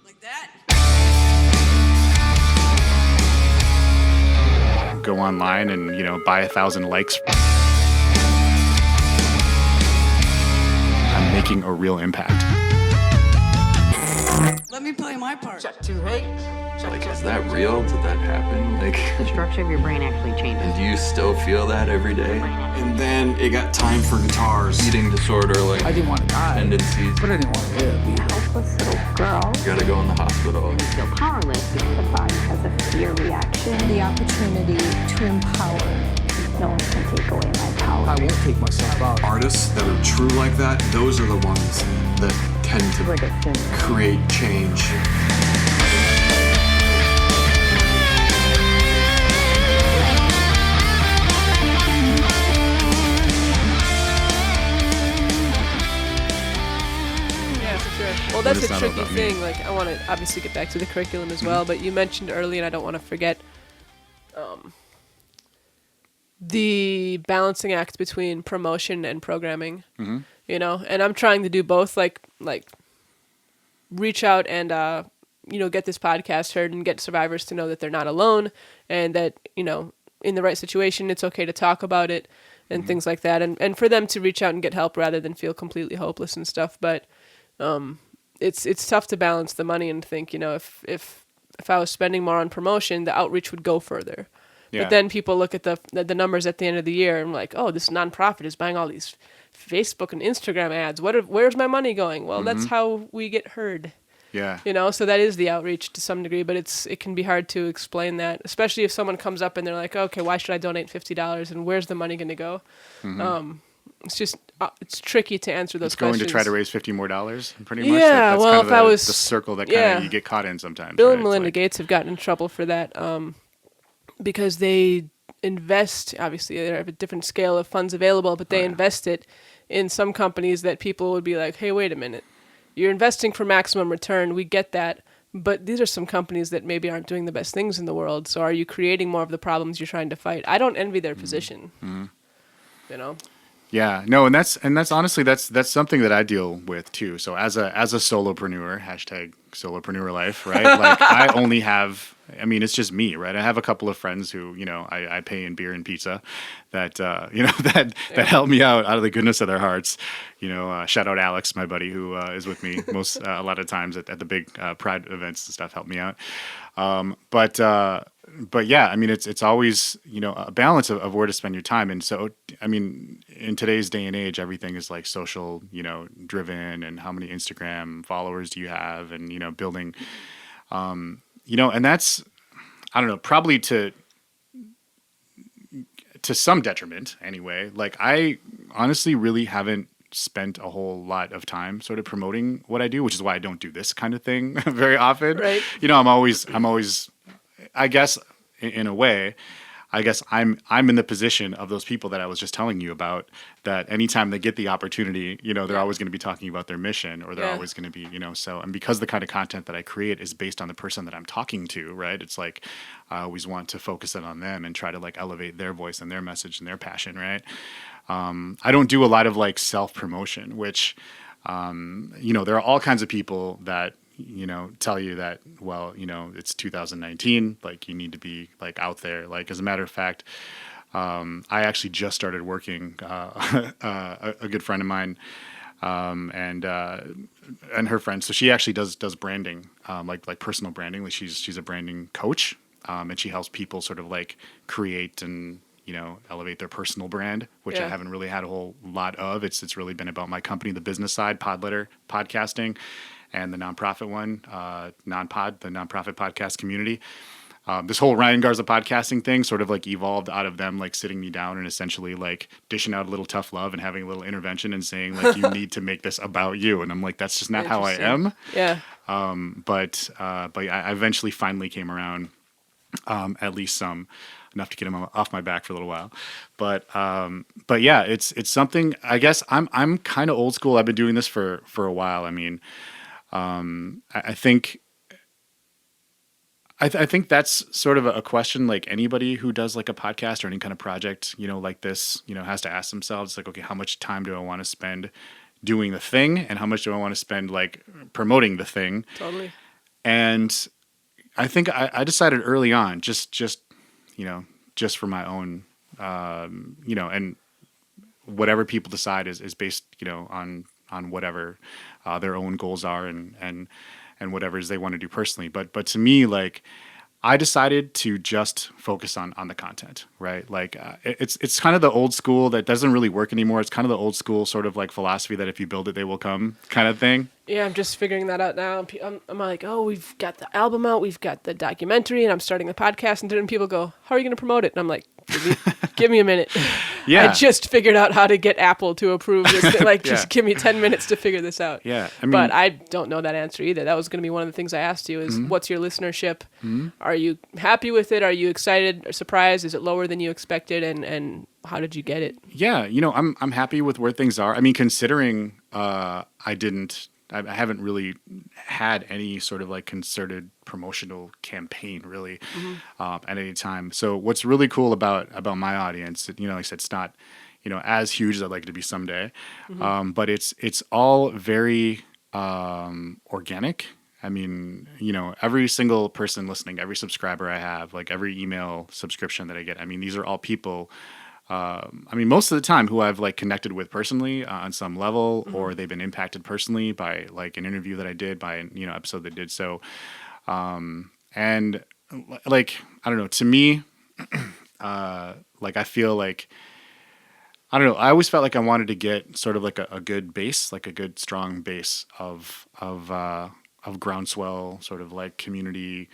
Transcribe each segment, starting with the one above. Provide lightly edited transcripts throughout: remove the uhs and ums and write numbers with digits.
Like that. Go online and, buy 1,000 likes. I'm making a real impact. Let me play my part. Check 2, hey. Like, is that real? Did that happen? Like, The structure of your brain actually changes. and do you still feel that every day? And then it got time for guitars. Eating disorder, like I didn't want to die, tendencies. but I didn't want to live either. Helpless little girl. You gotta go in the hospital. You feel powerless because the body has a fear reaction. The opportunity to empower. No one can take away my power. I won't take myself out. Artists that are true like that, those are the ones that tend to create change. Well, that's What is a that tricky about thing. me? Like, I want to obviously get back to the curriculum as well, but you mentioned early, and I don't want to forget, the balancing act between promotion and programming. And I'm trying to do both. Like reach out and get this podcast heard and get survivors to know that they're not alone, and that in the right situation, it's okay to talk about it and things like that, and for them to reach out and get help rather than feel completely hopeless and stuff. But it's tough to balance the money and think, if I was spending more on promotion, the outreach would go further. Yeah. But then people look at the numbers at the end of the year and like, oh, this nonprofit is buying all these Facebook and Instagram ads. Where's my money going? Well, that's how we get heard. Yeah. So that is the outreach to some degree, but it can be hard to explain that, especially if someone comes up and they're like, okay, why should I donate $50 and where's the money going to go? It's just it's tricky to answer those It's going questions. to try to raise $50 more, pretty much. Yeah, That's well, kind of if I was the circle that yeah. you get caught in sometimes. Bill right? and Melinda Gates have gotten in trouble for that because they invest, obviously they have a different scale of funds available, but they invest it in some companies that people would be like, hey, wait a minute, you're investing for maximum return, we get that, but these are some companies that maybe aren't doing the best things in the world, so are you creating more of the problems you're trying to fight? I don't envy their position. Yeah, no, and that's honestly that's something that I deal with too. So as a solopreneur, #solopreneur life, right? Like I only have, it's just me, right? I have a couple of friends who, I pay in beer and pizza that that help me out of the goodness of their hearts. Shout out Alex, my buddy, who is with me a lot of times at the big Pride events and stuff, help me out. But yeah, it's always, a balance of where to spend your time. And so, in today's day and age, everything is like social, driven, and how many Instagram followers do you have, and, building, and that's, I don't know, probably to some detriment anyway. Like I honestly really haven't spent a whole lot of time sort of promoting what I do, which is why I don't do this kind of thing very often. Right. I'm always, I guess in a way, I'm in the position of those people that I was just telling you about, that anytime they get the opportunity, they're always going to be talking about their mission, or they're always going to be, so, and because the kind of content that I create is based on the person that I'm talking to, right? It's like, I always want to focus it on them and try to like elevate their voice and their message and their passion, right? I don't do a lot of like self-promotion, which, there are all kinds of people that, tell you that, well, it's 2019, like you need to be like out there. Like, as a matter of fact, I actually just started working, a good friend of mine, and her friend. So she actually does branding, like personal branding. Like she's a branding coach, and she helps people sort of like create and, elevate their personal brand, which I haven't really had a whole lot of. It's really been about my company, the business side, Podletter podcasting, and the nonprofit one, Nonpod, the nonprofit podcast community. This whole Ryan Garza podcasting thing sort of like evolved out of them like sitting me down and essentially like dishing out a little tough love and having a little intervention and saying like, you need to make this about you. And I'm like, that's just not how I am. Yeah. But I eventually finally came around, at least enough to get him off my back for a little while. But yeah, it's something, I guess I'm kind of old school. I've been doing this for a while. I think that's sort of a question like anybody who does like a podcast or any kind of project, like this, has to ask themselves like, okay, how much time do I want to spend, doing the thing and how much do I want to spend like promoting the thing. Totally. And I think I decided early on, just for my own, and whatever people decide is based, on whatever their own goals are and whatever they want to do personally. But to me, like, I decided to just focus on the content, right? Like it's kind of the old school that doesn't really work anymore. It's kind of the old school sort of like philosophy that if you build it, they will come kind of thing. Yeah, I'm just figuring that out now. I'm like, oh, we've got the album out, we've got the documentary, and I'm starting the podcast. And then people go, how are you going to promote it? And I'm like, give me a minute. Yeah. I just figured out how to get Apple to approve this. Like, just give me 10 minutes to figure this out. Yeah. But I don't know that answer either. That was going to be one of the things I asked you is, what's your listenership? Are you happy with it? Are you excited or surprised? Is it lower than you expected? And how did you get it? Yeah. I'm happy with where things are. I mean, considering I haven't really had any sort of like concerted promotional campaign really at any time. So what's really cool about my audience, like I said, it's not, as huge as I'd like it to be someday. But it's all very organic. I mean, every single person listening, every subscriber I have, like every email subscription that I get, I mean, these are all people most of the time who I've like connected with personally on some level, or they've been impacted personally by like an interview that I did, by an episode that did so. And like, I don't know, to me, like I feel like, I don't know, I always felt like I wanted to get sort of like a good base, like a good strong base of groundswell, sort of like community,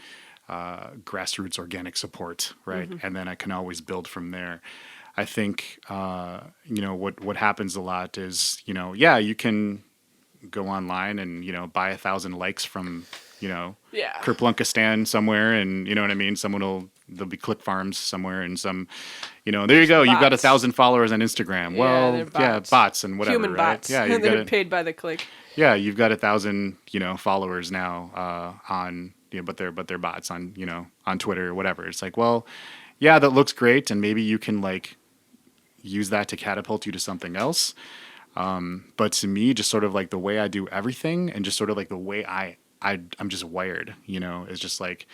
grassroots organic support, right? And then I can always build from there. I think, what happens a lot is, you can go online and, buy 1,000 likes from, Kerplunka stand somewhere, and you know what I mean? There'll be click farms somewhere and some, there you go. You've got 1,000 followers on Instagram. Bots and whatever, Human right? bots. Yeah, They're paid by the click. Yeah, you've got 1,000, followers now on, but they're bots on, on Twitter or whatever. It's like, well, yeah, that looks great, and maybe you can like use that to catapult you to something else. But to me, just sort of like the way I do everything, and just sort of like the way I'm just wired, is just like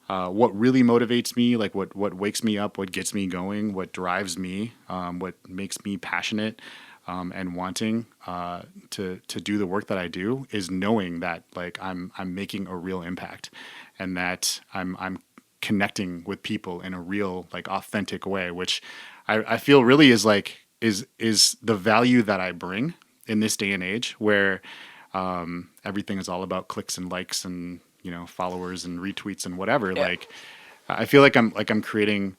what really motivates me, like what wakes me up, what gets me going, what drives me, what makes me passionate and wanting to do the work that I do, is knowing that like I'm making a real impact, and that I'm connecting with people in a real, like, authentic way, which I feel really is like is the value that I bring in this day and age, where everything is all about clicks and likes and followers and retweets and whatever. Yeah. Like, I feel like I'm creating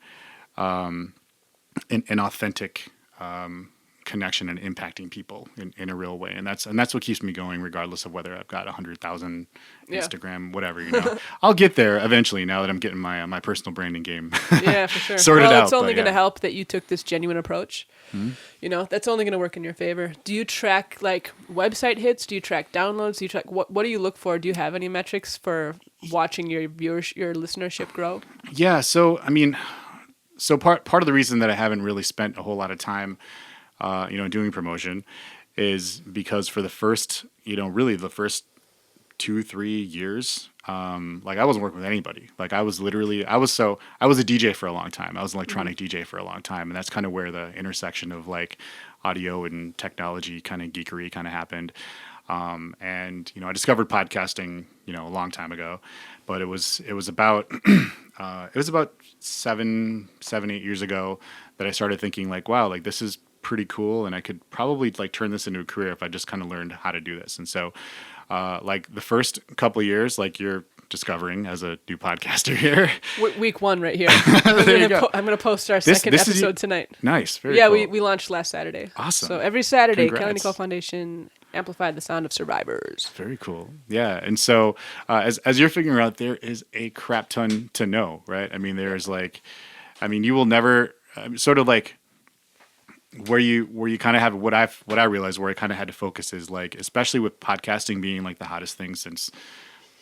an authentic connection and impacting people in a real way, and that's what keeps me going, regardless of whether I've got 100,000 Instagram, whatever. I'll get there eventually, now that I'm getting my personal branding game for sure sorted out. It's only going to help that you took this genuine approach. That's only going to work in your favor. Do you track like website hits? Do you track downloads? Do you track what do you look for? Do you have any metrics for watching your listenership grow? Yeah, so part of the reason that I haven't really spent a whole lot of time doing promotion is because for the first 2-3 years, like I wasn't working with anybody. Like I was a DJ for a long time. I was an electronic DJ for a long time. And that's kind of where the intersection of like audio and technology kind of geekery kind of happened. And I discovered podcasting, a long time ago, but it was about, 7-8 years ago that I started thinking like, wow, like this is pretty cool, and I could probably like turn this into a career if I just kind of learned how to do this. And so like the first couple of years, like you're discovering as a new podcaster here. Week 1 right here. I'm going to post our second episode tonight. Nice. Very cool. we launched last Saturday. Awesome. So every Saturday, Congrats. Kelly Nicole Foundation amplified the sound of survivors. Very cool. Yeah. And so as you're figuring out, there is a crap ton to know, right? I mean, there's like, you will never sort of like, where you kind of have what I realized where I kind of had to focus is like, especially with podcasting being like the hottest thing since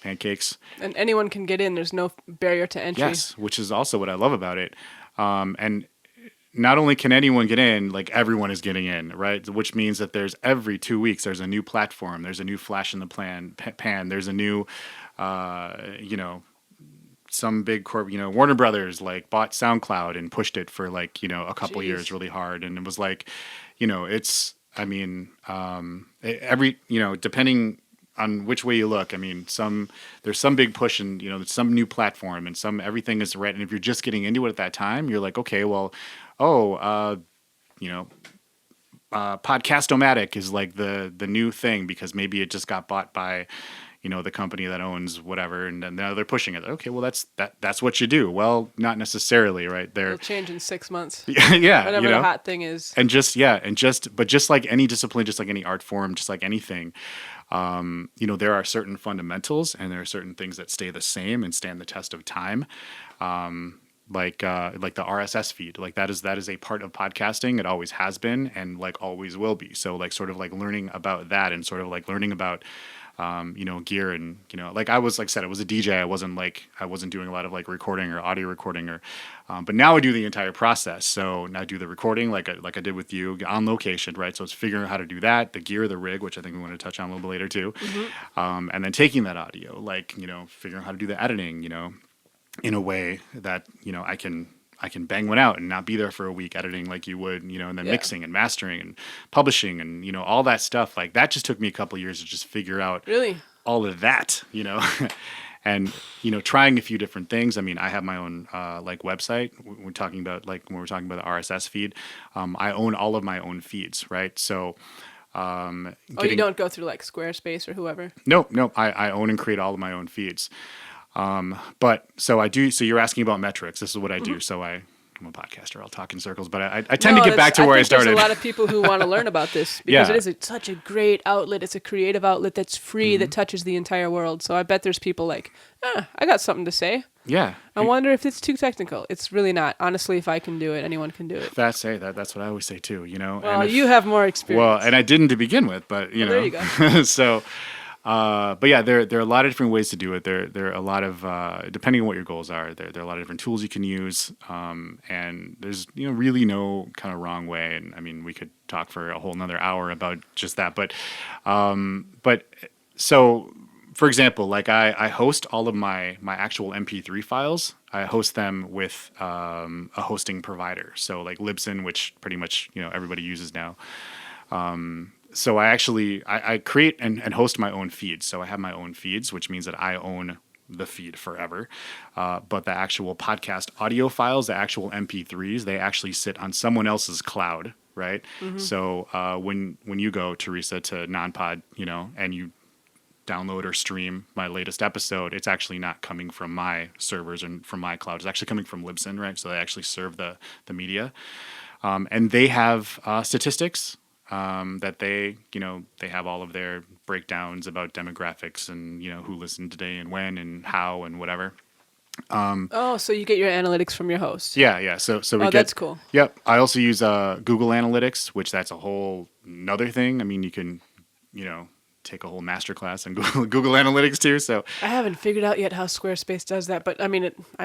pancakes, and anyone can get in. There's no barrier to entry. Yes, which is also what I love about it. And not only can anyone get in, like everyone is getting in, right? Which means that there's every 2 weeks, there's a new platform, there's a new flash in the pan, there's a new, some big Warner Brothers like bought SoundCloud and pushed it for like, a couple years really hard. And it was like, it's, depending on which way you look, there's some big push and, some new platform and everything is right. And if you're just getting into it at that time, you're like, okay, well, Podcast-O-Matic is like the new thing because maybe it just got bought by, the company that owns whatever, and now they're pushing it. Okay, well that's what you do. Well, not necessarily, right? It'll change in 6 months. Yeah, whatever the hot thing is. But just like any discipline, just like any art form, just like anything, there are certain fundamentals and there are certain things that stay the same and stand the test of time. Like the RSS feed, like that is a part of podcasting. It always has been and like always will be. So like sort of like learning about that and sort of like learning about gear and like I was, like I said, I was a DJ. I wasn't doing a lot of like recording or audio recording but now I do the entire process. So now I do the recording like I did with you on location, right? So it's figuring out how to do that, the gear, the rig, which I think we want to touch on a little bit later too. Mm-hmm. And then taking that audio, like, figuring out how to do the editing, in a way that, I can bang one out and not be there for a week editing like you would, and then mixing and mastering and publishing and, all that stuff. Like that just took me a couple of years to just figure out all of that, and, trying a few different things. I have my own, website. We're talking about when we're talking about the RSS feed. I own all of my own feeds, right? So, you don't go through like Squarespace or whoever? No, I own and create all of my own feeds. But so I do, so you're asking about metrics. This is what I do. So I'm a podcaster. I'll talk in circles, but I tend to get back to where I started. There's a lot of people who want to learn about this because it is such a great outlet. It's a creative outlet that's free, that touches the entire world. So I bet there's people like, I got something to say. Yeah. I wonder if it's too technical. It's really not. Honestly, if I can do it, anyone can do it. That's what I always say too, Well, you have more experience. Well, and I didn't to begin with, but there you go. So, but yeah, there are a lot of different ways to do it. There are a lot of, depending on what your goals are, there are a lot of different tools you can use. And there's, really no kind of wrong way. And we could talk for a whole nother hour about just that. But so for example, like I host all of my actual MP3 files. I host them with, a hosting provider. So like Libsyn, which pretty much, everybody uses now. So I create and host my own feeds. So I have my own feeds, which means that I own the feed forever. But the actual podcast audio files, the actual MP3s, they actually sit on someone else's cloud, right? Mm-hmm. So when you go, Teresa, to Nonpod, and you download or stream my latest episode, it's actually not coming from my servers and from my cloud. It's actually coming from Libsyn, right? So they actually serve the media. And they have statistics. That they have all of their breakdowns about demographics and, who listened today and when and how and whatever. So you get your analytics from your host. Yeah. So that's cool. Yep. I also use Google Analytics, which that's a whole nother thing. You can, take a whole masterclass on Google Analytics too. So I haven't figured out yet how Squarespace does that, but I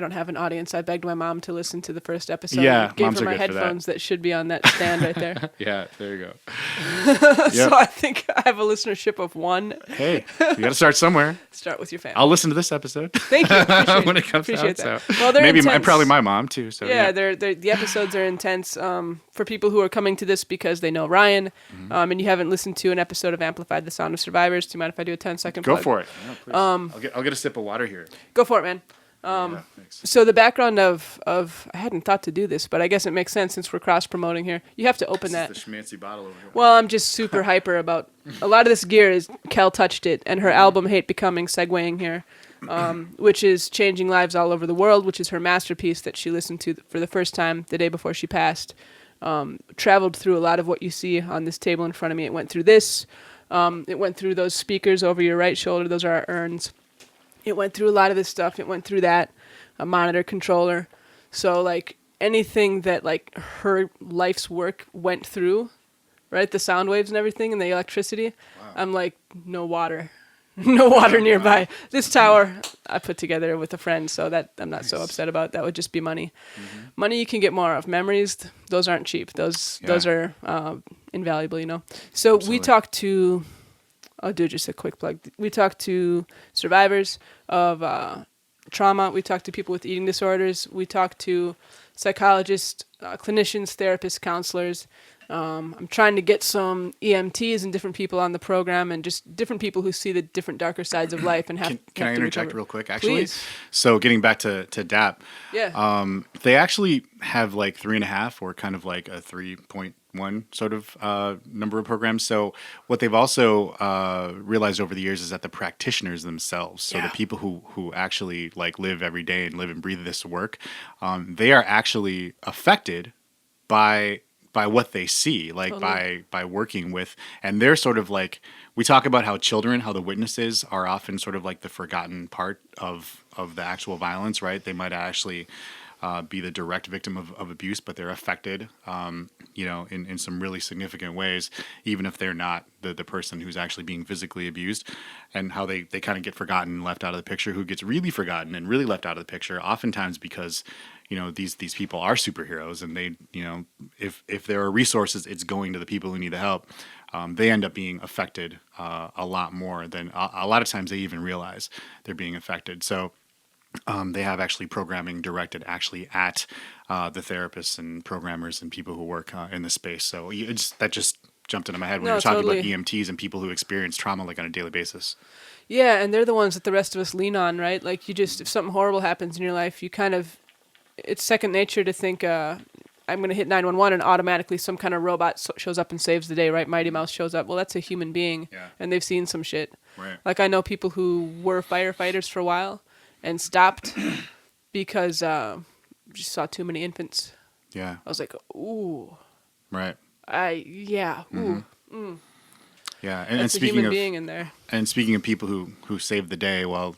don't have an audience. I begged my mom to listen to the first episode. Yeah, gave moms her are my good for headphones that should be on that stand right there. Yeah, there you go. So I think I have a listenership of 1. Hey, you got to start somewhere. Start with your family. I'll listen to this episode. Thank you. When it comes Appreciate out. that. So well, they're maybe intense. probably my mom too. So yeah. The episodes are intense. For people who are coming to this because they know Ryan, and you haven't listened to an episode of Amplified: The Sound of Survivors, do you mind if I do a 10-second Go plug? for it. Yeah, I'll get a sip of water here. Go for it, man. So the background of I hadn't thought to do this, but I guess it makes sense since we're cross promoting here. You have to open that. This is the schmancy bottle over here. Well, I'm just super hyper about a lot of this gear. Is Kel touched it, and her album Hate Becoming, segueing here, which is changing lives all over the world, which is her masterpiece that she listened to for the first time the day before she passed. Traveled through a lot of what you see on this table in front of me. It went through this. It went through those speakers over your right shoulder. Those are our urns. It went through a lot of this stuff. It went through that, a monitor controller. So like anything that like her life's work went through, right? The sound waves and everything and the electricity. Wow. I'm like, no water, no water nearby. This tower I put together with a friend, so that I'm not so upset about. That would just be money. Money you can get more of. Memories, those aren't cheap. Those are invaluable, you know. So we talked to, I'll do just a quick plug. We talked to survivors of trauma. We talked to people with eating disorders. We talked to psychologists, clinicians, therapists, counselors. I'm trying to get some EMTs and different people on the program, and just different people who see the different darker sides of life and have. Can I interject real quick? Actually, Please. So getting back to DAP, Yeah. they actually have like 3.5 or kind of like a 3.1 sort of number of programs. So what they've also realized over the years is that the practitioners themselves, so the people who actually like live every day and live and breathe this work, they are actually affected by what they see, like by working with, and they're sort of like, we talk about how the witnesses are often sort of like the forgotten part of the actual violence, right? They might actually be the direct victim of abuse, but they're affected, in some really significant ways, even if they're not the person who's actually being physically abused, and how they kind of get forgotten and left out of the picture, who gets really forgotten and really left out of the picture, oftentimes because these people are superheroes, and they, if there are resources, it's going to the people who need the help. They end up being affected a lot more than a lot of times they even realize they're being affected. So they have actually programming directed actually at the therapists and programmers and people who work in the space. So that just jumped into my head when you were talking about EMTs and people who experience trauma like on a daily basis. Yeah, and they're the ones that the rest of us lean on, right? Like if something horrible happens in your life, you kind of, it's second nature to think, I'm going to hit 911 and automatically some kind of robot shows up and saves the day, right? Mighty Mouse shows up. Well, that's a human being, and they've seen some shit. Right. Like I know people who were firefighters for a while and stopped because just saw too many infants. Yeah. I was like, ooh. Right. Ooh. Yeah, and speaking a human of being in there. And speaking of people who save the day while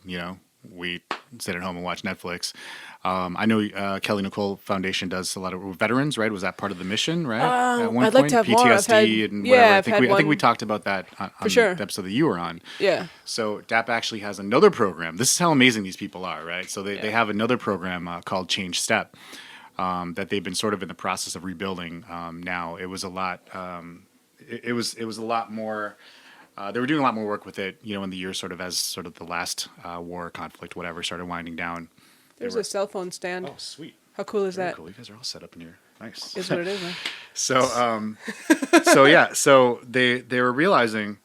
we sit at home and watch Netflix, I know Kelly Nicole Foundation does a lot of veterans, right? Was that part of the mission, right? At one I'd point, like to have more. PTSD and whatever. I think we talked about that on sure. the episode that you were on. Yeah. So DAP actually has another program. This is how amazing these people are, right? So they have another program called Change Step that they've been sort of in the process of rebuilding now. It was a lot. It was a lot more. They were doing a lot more work with it, in the years as sort of the last war, conflict, whatever, started winding down. There's a cell phone stand. Oh, sweet. How cool is Very that? cool. You guys are all set up in here. Nice. Is what it is, man. So they were realizing,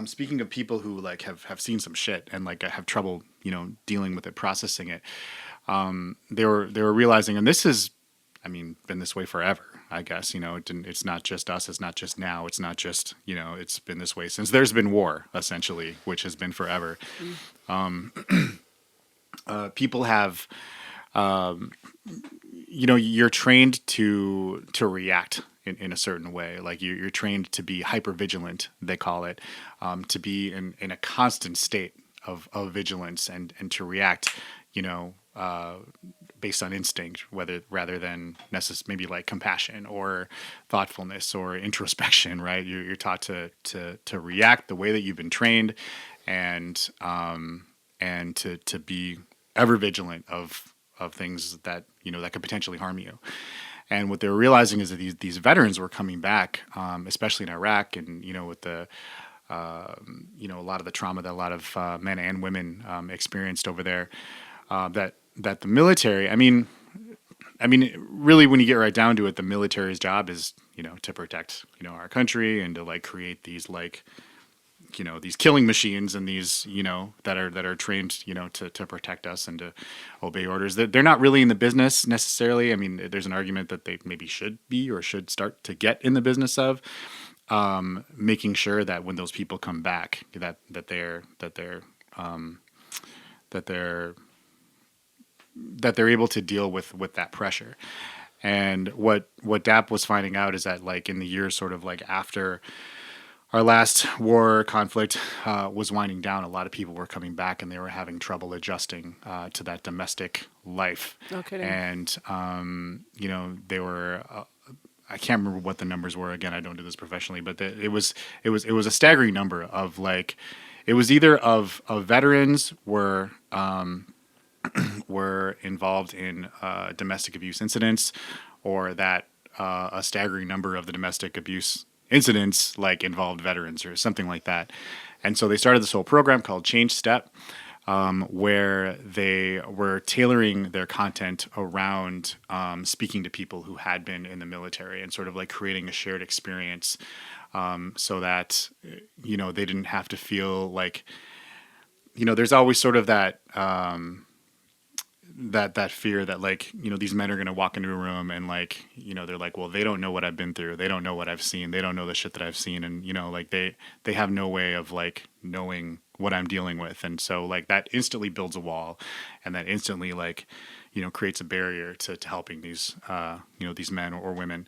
speaking of people who have seen some shit and have trouble, dealing with it, processing it, they were realizing, and this has, been this way forever. I guess, it's not just us. It's not just now. It's not just, it's been this way since there's been war, essentially, which has been forever. People have, you're trained to react in a certain way. Like you're trained to be hypervigilant, they call it, to be in a constant state of vigilance and to react, based on instinct, rather than maybe like compassion or thoughtfulness or introspection, right? You're taught to react the way that you've been trained, and to be ever vigilant of things that that could potentially harm you. And what they were realizing is that these veterans were coming back, especially in Iraq, and with the a lot of the trauma that a lot of men and women experienced over there. That the military, really, when you get right down to it, the military's job is, to protect, our country and to create these these killing machines and these, that are trained, to protect us and to obey orders. They're not really in the business necessarily. There's an argument that they maybe should be or should start to get in the business of making sure that when those people come back, that they're able to deal with that pressure. And what DAP was finding out is that in the years sort of after our last war conflict was winding down, a lot of people were coming back and they were having trouble adjusting to that domestic life. No kidding. And they were I can't remember what the numbers were. Again, I don't do this professionally, but it was a staggering number of it was either of veterans were involved in domestic abuse incidents, or that a staggering number of the domestic abuse incidents like involved veterans or something like that. And so they started this whole program called Change Step, where they were tailoring their content around speaking to people who had been in the military and sort of like creating a shared experience, so that, you know, they didn't have to feel like, you know, there's always sort of that that fear that, like, you know, these men are going to walk into a room and, like, you know, they're like, well, they don't know what I've been through. They don't know what I've seen. They don't know the shit that I've seen. And, you know, like they have no way of like knowing what I'm dealing with. And so like that instantly builds a wall, and that instantly, like, you know, creates a barrier to helping these, you know, these men or women.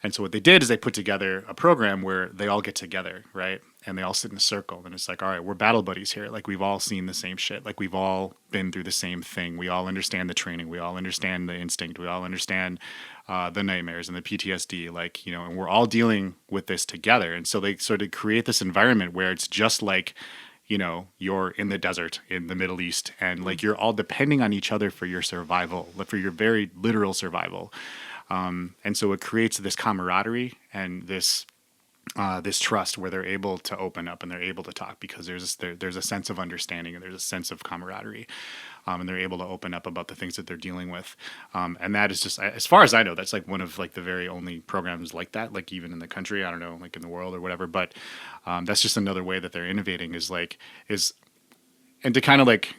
And so what they did is they put together a program where they all get together, right? And they all sit in a circle, and it's like, all right, we're battle buddies here. Like, we've all seen the same shit. Like, we've all been through the same thing. We all understand the training. We all understand the instinct. We all understand the nightmares and the PTSD. Like, you know, and we're all dealing with this together. And so they sort of create this environment where it's just like, you know, you're in the desert in the Middle East, and like you're all depending on each other for your survival, for your very literal survival. And so it creates this camaraderie and this trust where they're able to open up and they're able to talk, because there's a sense of understanding and there's a sense of camaraderie, and they're able to open up about the things that they're dealing with. And that is just, as far as I know, that's like one of like the very only programs like that, like even in the country, I don't know, like in the world or whatever. But that's just another way that they're innovating and to kind of like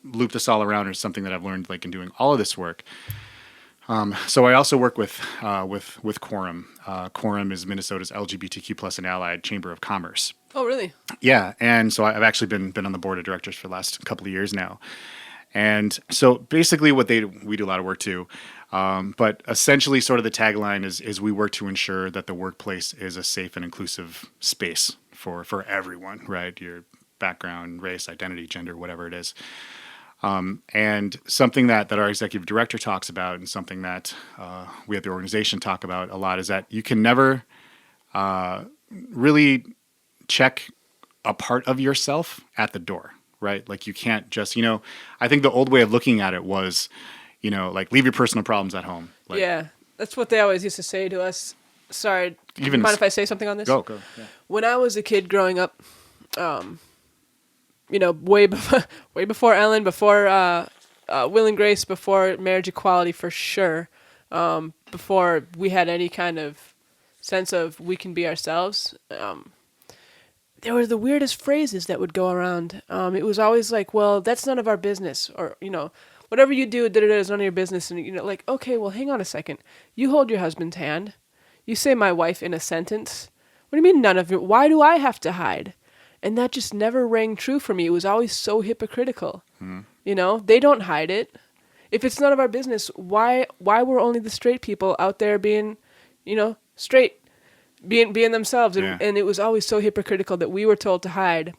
loop this all around, is something that I've learned like in doing all of this work. So I also work with Quorum. Quorum is Minnesota's LGBTQ plus and allied chamber of commerce. Oh, really? Yeah, and so I've actually been on the board of directors for the last couple of years now. And so basically, we do a lot of work too, but essentially, sort of the tagline is we work to ensure that the workplace is a safe and inclusive space for everyone, right? Your background, race, identity, gender, whatever it is. And something that our executive director talks about, and something that we at the organization talk about a lot, is that you can never really check a part of yourself at the door, right? Like, you can't just, you know, I think the old way of looking at it was, you know, like, leave your personal problems at home. Like, yeah, that's what they always used to say to us. Sorry, mind if I say something on this? Go. Yeah. When I was a kid growing up, you know, way before Ellen, before Will and Grace, before marriage equality for sure, before we had any kind of sense of we can be ourselves, there were the weirdest phrases that would go around. It was always like, well, that's none of our business, or, you know, whatever you do, is none of your business. And, you know, like, okay, well, hang on a second. You hold your husband's hand. You say my wife in a sentence. What do you mean none of it? Why do I have to hide? And that just never rang true for me. It was always so hypocritical. You know, they don't hide it. If it's none of our business, why were only the straight people out there being, you know, straight, being themselves? And it was always so hypocritical that we were told to hide,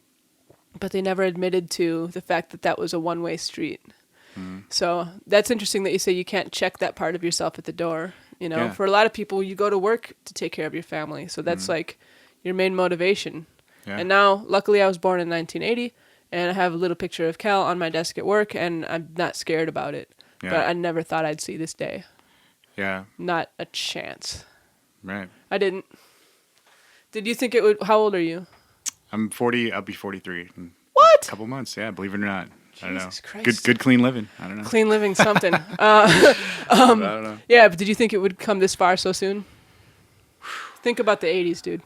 but they never admitted to the fact that that was a one-way street. So that's interesting that you say you can't check that part of yourself at the door. You know, for a lot of people, you go to work to take care of your family. So that's like your main motivation. Yeah. And now, luckily, I was born in 1980, and I have a little picture of Kel on my desk at work, and I'm not scared about it. Yeah. But I never thought I'd see this day. Yeah. Not a chance. Right. I didn't. Did you think it would? How old are you? I'm 40. I'll be 43 in what? A couple months. Yeah, believe it or not. I don't know. Christ. Good, clean living. I don't know. Clean living, something. I don't know. Yeah, but did you think it would come this far so soon? Think about the 80s, dude.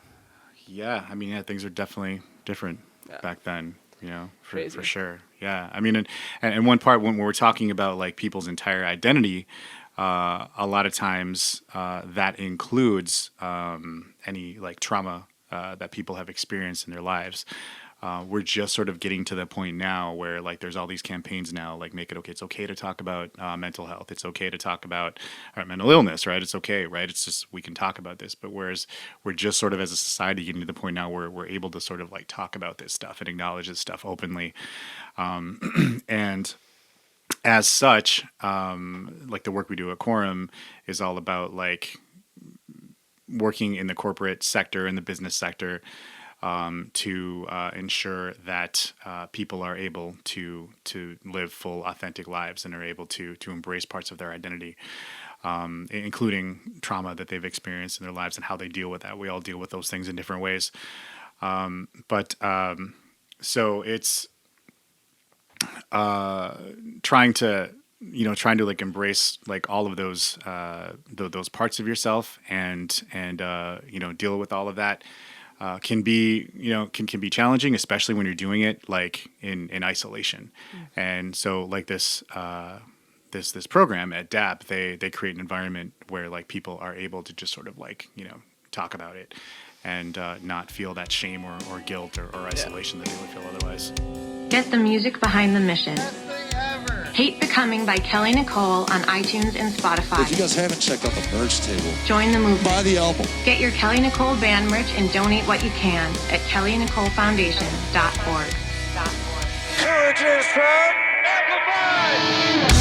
Yeah, I mean, yeah, things are definitely different back then, you know, for sure. Yeah, I mean, and one part when we're talking about like people's entire identity, a lot of times that includes any like trauma that people have experienced in their lives. We're just sort of getting to the point now where like there's all these campaigns now, like make it okay. It's okay to talk about mental health. It's okay to talk about mental illness, right? It's okay, right? It's just, we can talk about this. But whereas we're just sort of as a society getting to the point now where we're able to sort of like talk about this stuff and acknowledge this stuff openly. And as such, like the work we do at Quorum is all about like working in the corporate sector and the business sector, to ensure that people are able to live full, authentic lives and are able to embrace parts of their identity, including trauma that they've experienced in their lives and how they deal with that. We all deal with those things in different ways. So it's trying to like embrace like all of those parts of yourself and deal with all of that can be can be challenging, especially when you're doing it like in isolation. And so like this program at DAP, they create an environment where like people are able to just sort of like talk about it and not feel that shame or guilt or isolation that they would feel otherwise. Get the music behind the mission. Hate Becoming by Kelly Nicole on iTunes and Spotify. If you guys haven't checked out the merch table, join the movement. Buy the album. Get your Kelly Nicole band merch and donate what you can at kellynicolefoundation.org. Courage is from Amplified!